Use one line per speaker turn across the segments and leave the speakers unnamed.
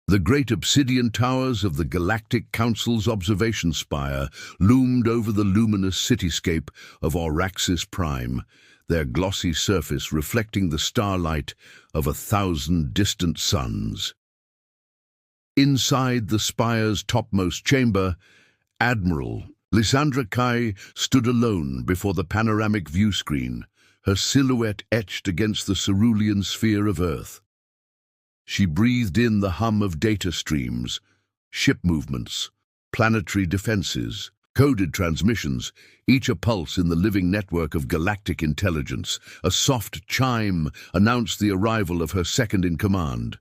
The great obsidian towers of the Galactic Council's observation spire loomed over the luminous cityscape of Orcs Prime, their glossy surface reflecting the starlight of 1,000 distant suns. Inside the spire's topmost chamber, Admiral Lysandra Kai stood alone before the panoramic view screen, her silhouette etched against the cerulean sphere of Earth. She breathed in the hum of data streams, ship movements, planetary defenses, coded transmissions, each a pulse in the living network of galactic intelligence. A soft chime announced the arrival of her second-in-command.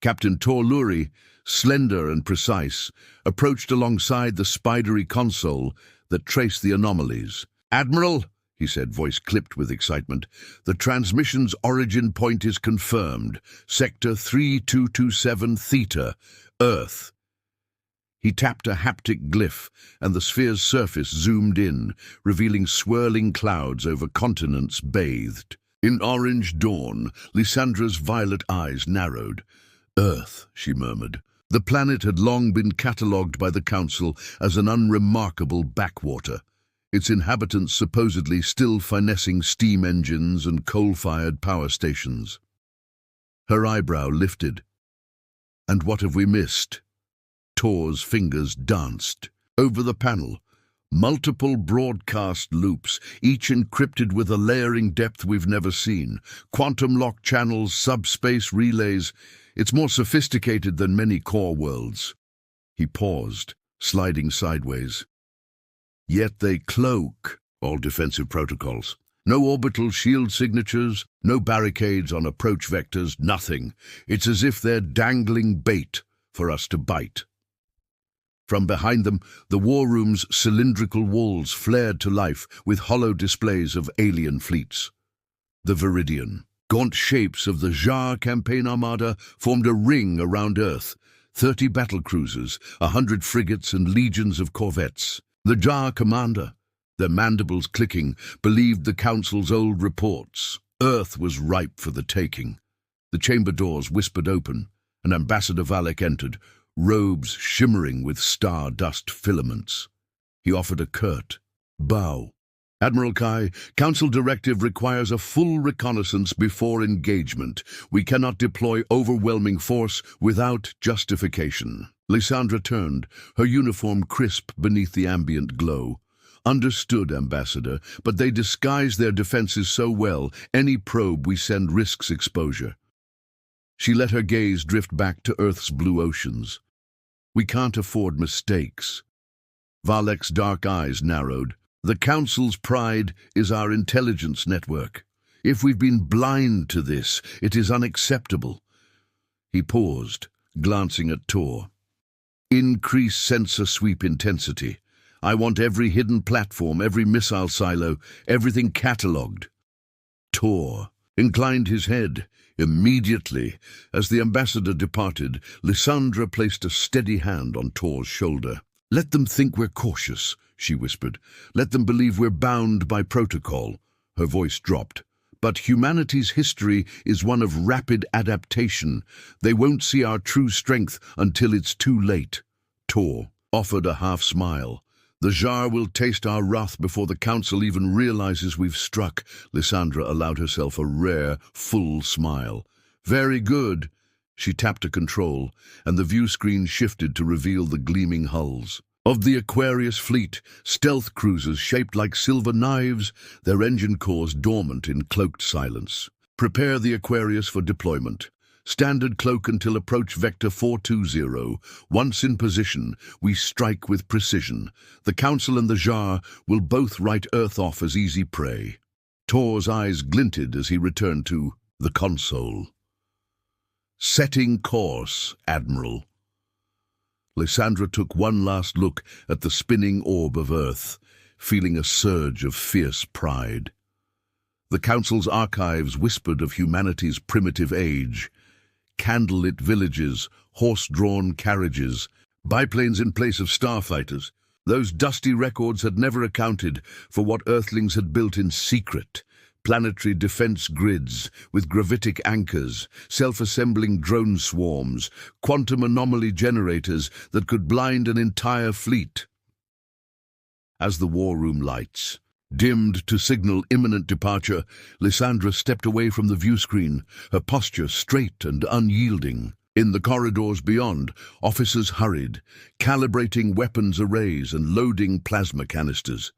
Captain Tor Luri, slender and precise, approached alongside the spidery console that traced the anomalies. "Admiral," he said, voice clipped with excitement, "the transmission's origin point is confirmed. Sector 3227 Theta, Earth." He tapped a haptic glyph, and the sphere's surface zoomed in, revealing swirling clouds over continents bathed. In orange dawn, Lysandra's violet eyes narrowed. "Earth," she murmured. The planet had long been catalogued by the Council as an unremarkable backwater, its inhabitants supposedly still finessing steam engines and coal-fired power stations. Her eyebrow lifted. "And what have we missed?" Tor's fingers danced. Over the panel, multiple broadcast loops, each encrypted with a layering depth we've never seen. Quantum lock channels, subspace relays. It's more sophisticated than many core worlds. He paused, sliding sideways. Yet they cloak all defensive protocols. No orbital shield signatures, no barricades on approach vectors, nothing. It's as if they're dangling bait for us to bite. From behind them, the war room's cylindrical walls flared to life with hollow displays of alien fleets. The Viridian, gaunt shapes of the Jar campaign armada formed a ring around Earth. 30 battlecruisers, 100 frigates and legions of corvettes. The Jar commander, their mandibles clicking, believed the Council's old reports. Earth was ripe for the taking. The chamber doors whispered open, and Ambassador Valek entered, robes shimmering with star-dust filaments. He offered a curt bow. "Admiral Kai, Council directive requires a full reconnaissance before engagement. We cannot deploy overwhelming force without justification." Lysandra turned, her uniform crisp beneath the ambient glow. "Understood, Ambassador, but they disguise their defenses so well, any probe we send risks exposure." She let her gaze drift back to Earth's blue oceans. "We can't afford mistakes." Valek's dark eyes narrowed. "The Council's pride is our intelligence network. If we've been blind to this, it is unacceptable." He paused, glancing at Tor. "Increase sensor sweep intensity. I want every hidden platform, every missile silo, everything catalogued." Tor inclined his head. Immediately, as the ambassador departed, Lysandra placed a steady hand on Tor's shoulder. "Let them think we're cautious," she whispered. "Let them believe we're bound by protocol." Her voice dropped. "But humanity's history is one of rapid adaptation. They won't see our true strength until it's too late." Tor offered a half-smile. "The Jar will taste our wrath before the Council even realizes we've struck." Lysandra allowed herself a rare, full smile. "Very good." She tapped a control, and the view screen shifted to reveal the gleaming hulls of the Aquarius fleet, stealth cruisers shaped like silver knives, their engine cores dormant in cloaked silence. "Prepare the Aquarius for deployment. Standard cloak until approach vector 420. Once in position, we strike with precision. The Council and the Jar will both write Earth off as easy prey." Tor's eyes glinted as he returned to the console. "Setting course, Admiral." Lysandra took one last look at the spinning orb of Earth, feeling a surge of fierce pride. The Council's archives whispered of humanity's primitive age. Candlelit villages, horse-drawn carriages, biplanes in place of starfighters. Those dusty records had never accounted for what Earthlings had built in secret, planetary defense grids with gravitic anchors, self-assembling drone swarms, quantum anomaly generators that could blind an entire fleet. As the war room lights dimmed to signal imminent departure, Lysandra stepped away from the view screen, her posture straight and unyielding. In the corridors beyond, officers hurried, calibrating weapons arrays and loading plasma canisters.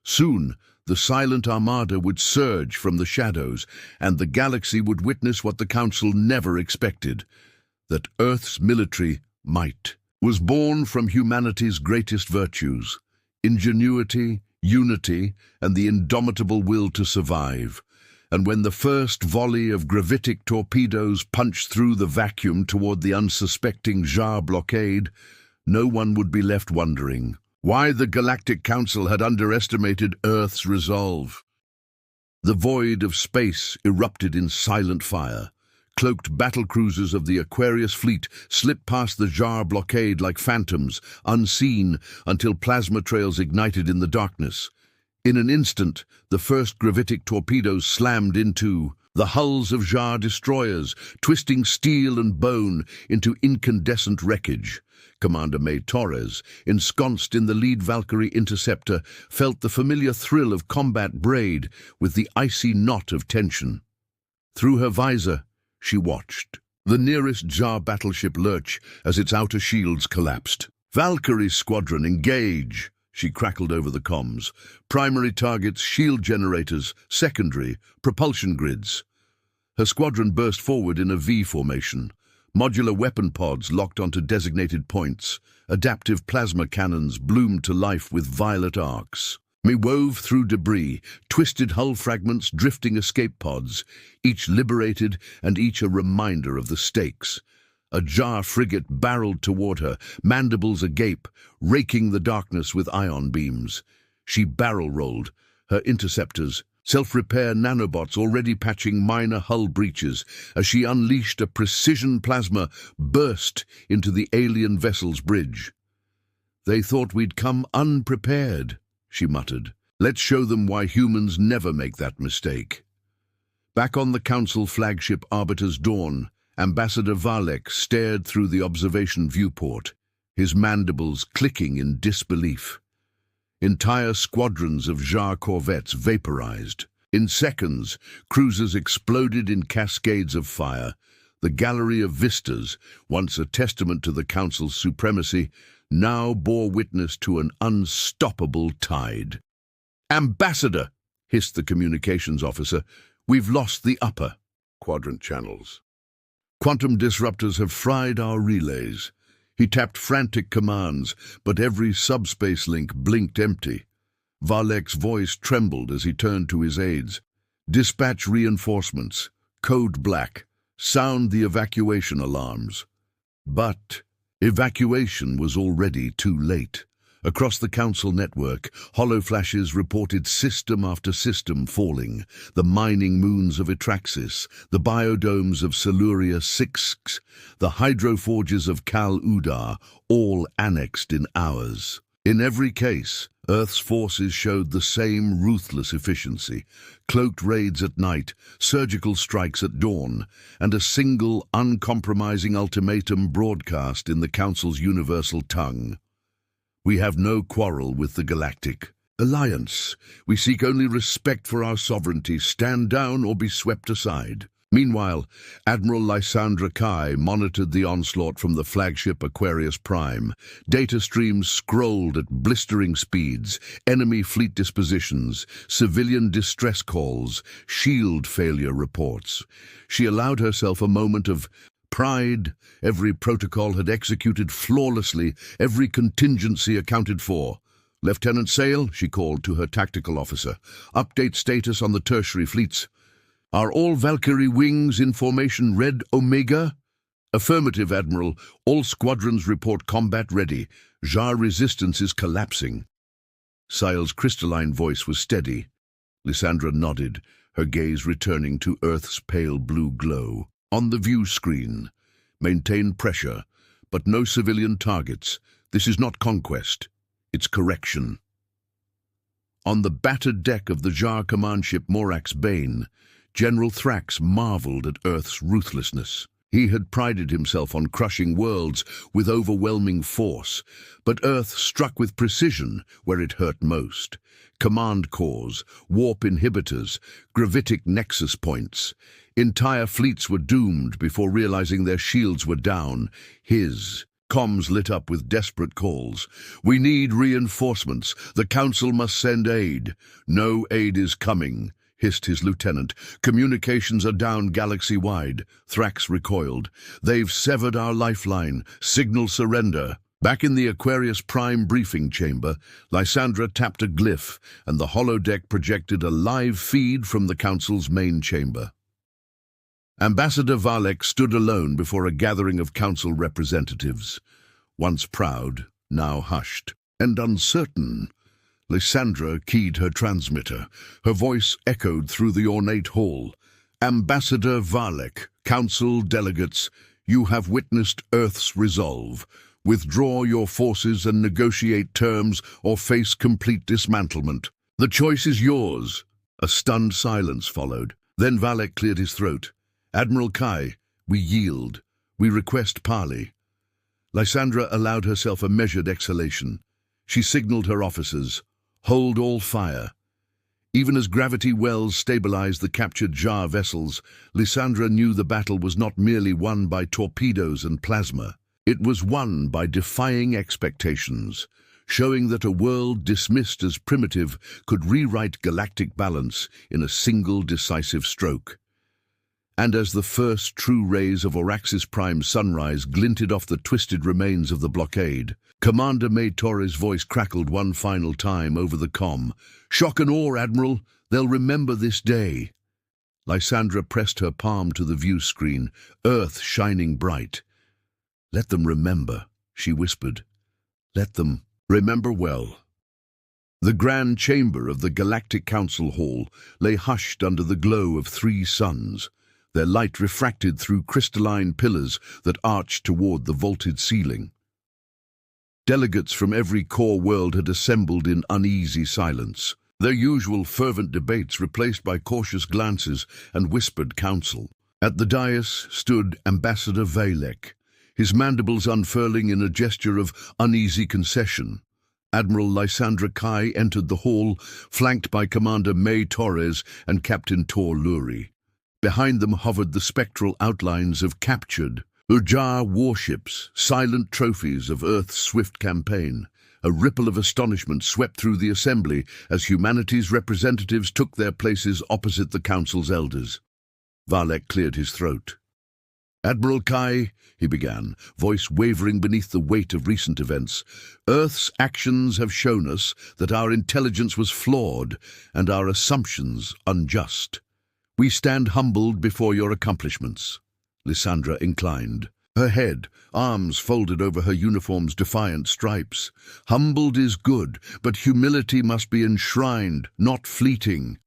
Soon, the silent armada would surge from the shadows, and the galaxy would witness what the Council never expected: that Earth's military might was born from humanity's greatest virtues: ingenuity, unity, and the indomitable will to survive. And when the first volley of gravitic torpedoes punched through the vacuum toward the unsuspecting Jar blockade, no one would be left wondering why the Galactic Council had underestimated Earth's resolve. The void of space erupted in silent fire. Cloaked battlecruisers of the Aquarius fleet slipped past the Jar blockade like phantoms, unseen until plasma trails ignited in the darkness. In an instant, the first gravitic torpedoes slammed into the hulls of Jar destroyers, twisting steel and bone into incandescent wreckage. Commander May Torres, ensconced in the lead Valkyrie interceptor, felt the familiar thrill of combat braid with the icy knot of tension. Through her visor, she watched the nearest Jar battleship lurch as its outer shields collapsed. "Valkyrie squadron, engage!" she crackled over the comms. "Primary targets, shield generators, secondary, propulsion grids." Her squadron burst forward in a V formation. Modular weapon pods locked onto designated points. Adaptive plasma cannons bloomed to life with violet arcs. We wove through debris, twisted hull fragments, drifting escape pods, each liberated and each a reminder of the stakes. A Jar frigate barreled toward her, mandibles agape, raking the darkness with ion beams. She barrel-rolled, her interceptors, self-repair nanobots already patching minor hull breaches, as she unleashed a precision plasma burst into the alien vessel's bridge. "They thought we'd come unprepared," she muttered. "Let's show them why humans never make that mistake." Back on the Council flagship Arbiter's Dawn, Ambassador Valek stared through the observation viewport, his mandibles clicking in disbelief. Entire squadrons of Jar corvettes vaporized. In seconds, cruisers exploded in cascades of fire. The gallery of vistas, once a testament to the Council's supremacy, now bore witness to an unstoppable tide. "Ambassador!" hissed the communications officer. "We've lost the upper quadrant channels. Quantum disruptors have fried our relays." He tapped frantic commands, but every subspace link blinked empty. Valek's voice trembled as he turned to his aides. "Dispatch reinforcements. Code Black. Sound the evacuation alarms." But evacuation was already too late. Across the Council network, holoflashes reported system after system falling: the mining moons of Atraxis, the biodomes of Siluria 6, the hydroforges of Kal Udar, all annexed in hours. In every case, Earth's forces showed the same ruthless efficiency: cloaked raids at night, surgical strikes at dawn, and a single, uncompromising ultimatum broadcast in the Council's universal tongue. "We have no quarrel with the Galactic Alliance. We seek only respect for our sovereignty. Stand down or be swept aside." Meanwhile, Admiral Lysandra Kai monitored the onslaught from the flagship Aquarius Prime. Data streams scrolled at blistering speeds: enemy fleet dispositions, civilian distress calls, shield failure reports. She allowed herself a moment of pride. Every protocol had executed flawlessly, every contingency accounted for. "Lieutenant Sale," she called to her tactical officer, "update status on the tertiary fleets. Are all Valkyrie wings in formation Red Omega?" "Affirmative, Admiral. All squadrons report combat ready. Jar resistance is collapsing." Sale's crystalline voice was steady. Lysandra nodded, her gaze returning to Earth's pale blue glow. "On the view screen. Maintain pressure, but no civilian targets. This is not conquest. It's correction." On the battered deck of the Jar command ship Morax Bane, General Thrax marveled at Earth's ruthlessness. He had prided himself on crushing worlds with overwhelming force, but Earth struck with precision where it hurt most. Command cores, warp inhibitors, gravitic nexus points. Entire fleets were doomed before realizing their shields were down. His comms lit up with desperate calls. "We need reinforcements. The Council must send aid." "No aid is coming," hissed his lieutenant. "Communications are down galaxy-wide." Thrax recoiled. "They've severed our lifeline. Signal surrender." Back in the Aquarius Prime briefing chamber, Lysandra tapped a glyph, and the holodeck projected a live feed from the Council's main chamber. Ambassador Valek stood alone before a gathering of Council representatives. Once proud, now hushed and uncertain. Lysandra keyed her transmitter. Her voice echoed through the ornate hall. "Ambassador Valek, Council delegates, you have witnessed Earth's resolve. Withdraw your forces and negotiate terms or face complete dismantlement. The choice is yours." A stunned silence followed. Then Valek cleared his throat. "Admiral Kai, we yield. We request parley." Lysandra allowed herself a measured exhalation. She signaled her officers, "Hold all fire." Even as gravity wells stabilized the captured Jar vessels, Lysandra knew the battle was not merely won by torpedoes and plasma. It was won by defying expectations, showing that a world dismissed as primitive could rewrite galactic balance in a single decisive stroke. And as the first true rays of Oraxis Prime's sunrise glinted off the twisted remains of the blockade, Commander May Torres' voice crackled one final time over the comm. "Shock and awe, Admiral. They'll remember this day." Lysandra pressed her palm to the view screen, Earth shining bright. "Let them remember," she whispered. "Let them remember well." The grand chamber of the Galactic Council Hall lay hushed under the glow of 3 suns, their light refracted through crystalline pillars that arched toward the vaulted ceiling. Delegates from every core world had assembled in uneasy silence, their usual fervent debates replaced by cautious glances and whispered counsel. At the dais stood Ambassador Valek, his mandibles unfurling in a gesture of uneasy concession. Admiral Lysandra Kai entered the hall, flanked by Commander May Torres and Captain Tor Luri. Behind them hovered the spectral outlines of captured Jar warships, silent trophies of Earth's swift campaign. A ripple of astonishment swept through the assembly as humanity's representatives took their places opposite the Council's elders. Valek cleared his throat. "Admiral Kai," he began, voice wavering beneath the weight of recent events, "Earth's actions have shown us that our intelligence was flawed and our assumptions unjust. We stand humbled before your accomplishments." Lysandra inclined, her head, arms folded over her uniform's defiant stripes. "Humbled is good, but humility must be enshrined, not fleeting.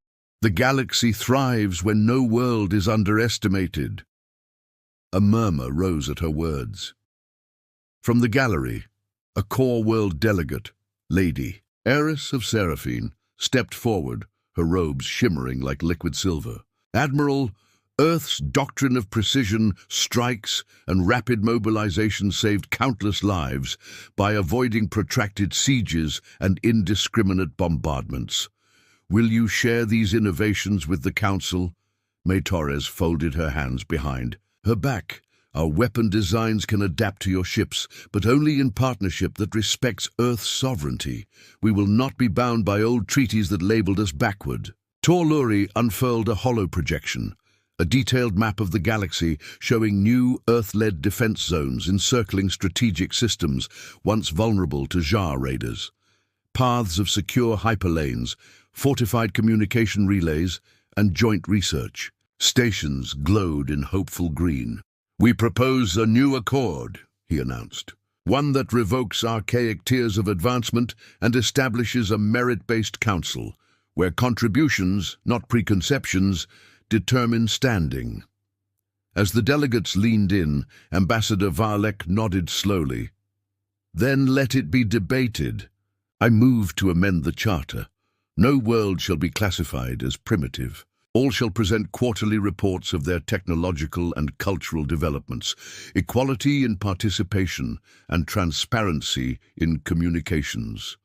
The galaxy thrives when no world is underestimated." A murmur rose at her words. From the gallery, a core world delegate, Lady, heiress of Seraphine, stepped forward, her robes shimmering like liquid silver. "Admiral, Earth's doctrine of precision, strikes, and rapid mobilization saved countless lives by avoiding protracted sieges and indiscriminate bombardments. Will you share these innovations with the Council?" May Torres folded her hands behind her back. "Our weapon designs can adapt to your ships, but only in partnership that respects Earth's sovereignty. We will not be bound by old treaties that labeled us backward." Tor Luri unfurled a holo projection, a detailed map of the galaxy showing new Earth-led defense zones encircling strategic systems once vulnerable to Jar raiders. Paths of secure hyperlanes, fortified communication relays, and joint research. Stations glowed in hopeful green. "We propose a new accord," he announced. "One that revokes archaic tiers of advancement and establishes a merit-based council, where contributions, not preconceptions, determine standing." As the delegates leaned in, Ambassador Valek nodded slowly. "Then let it be debated. I move to amend the Charter, No world shall be classified as primitive. All shall present quarterly reports of their technological and cultural developments, equality in participation, and transparency in communications.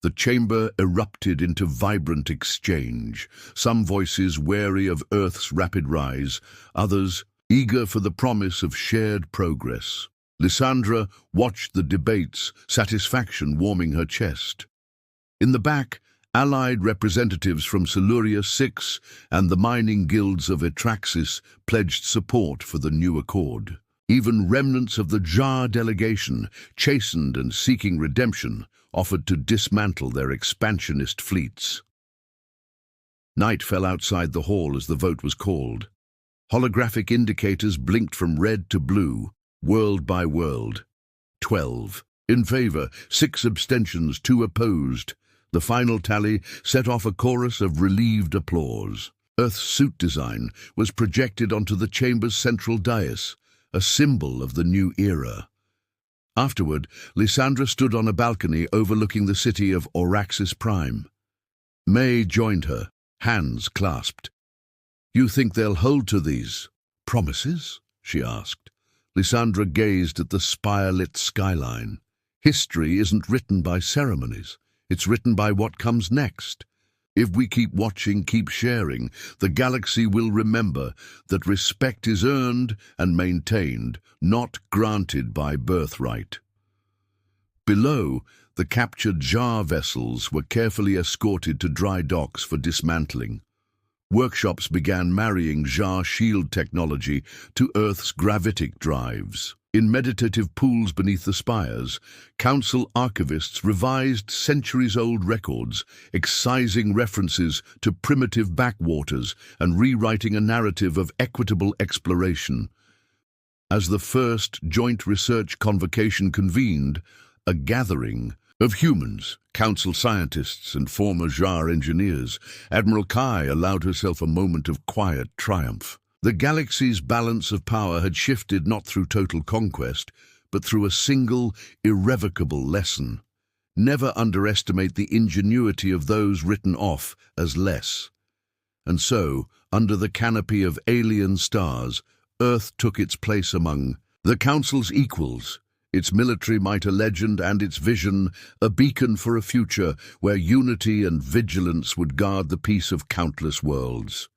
The chamber erupted into vibrant exchange, some voices wary of Earth's rapid rise, others eager for the promise of shared progress. Lysandra watched the debates, satisfaction warming her chest. In the back, allied representatives from Siluria 6 and the mining guilds of Atraxis pledged support for the new accord. Even remnants of the Jar delegation, chastened and seeking redemption, offered to dismantle their expansionist fleets. Night fell outside the hall as the vote was called. Holographic indicators blinked from red to blue, world by world. 12 in favor, 6 abstentions, 2 opposed. The final tally set off a chorus of relieved applause. Earth's suit design was projected onto the chamber's central dais, a symbol of the new era. Afterward, Lysandra stood on a balcony overlooking the city of Auraxis Prime. May joined her, hands clasped. "You think they'll hold to these promises?" she asked. Lysandra gazed at the spire-lit skyline. History isn't written by ceremonies. It's written by what comes next. If we keep watching, keep sharing, the galaxy will remember that respect is earned and maintained, not granted by birthright. Below, the captured Jar vessels were carefully escorted to dry docks for dismantling. Workshops began marrying Jar shield technology to Earth's gravitic drives. In meditative pools beneath the spires, Council archivists revised centuries-old records, excising references to primitive backwaters and rewriting a narrative of equitable exploration. As the first joint research convocation convened, a gathering of humans, Council scientists and former Jar engineers, Admiral Kai allowed herself a moment of quiet triumph. The galaxy's balance of power had shifted not through total conquest, but through a single, irrevocable lesson. Never underestimate the ingenuity of those written off as less. And so, under the canopy of alien stars, Earth took its place among the Council's equals, its military might a legend and its vision a beacon for a future where unity and vigilance would guard the peace of countless worlds.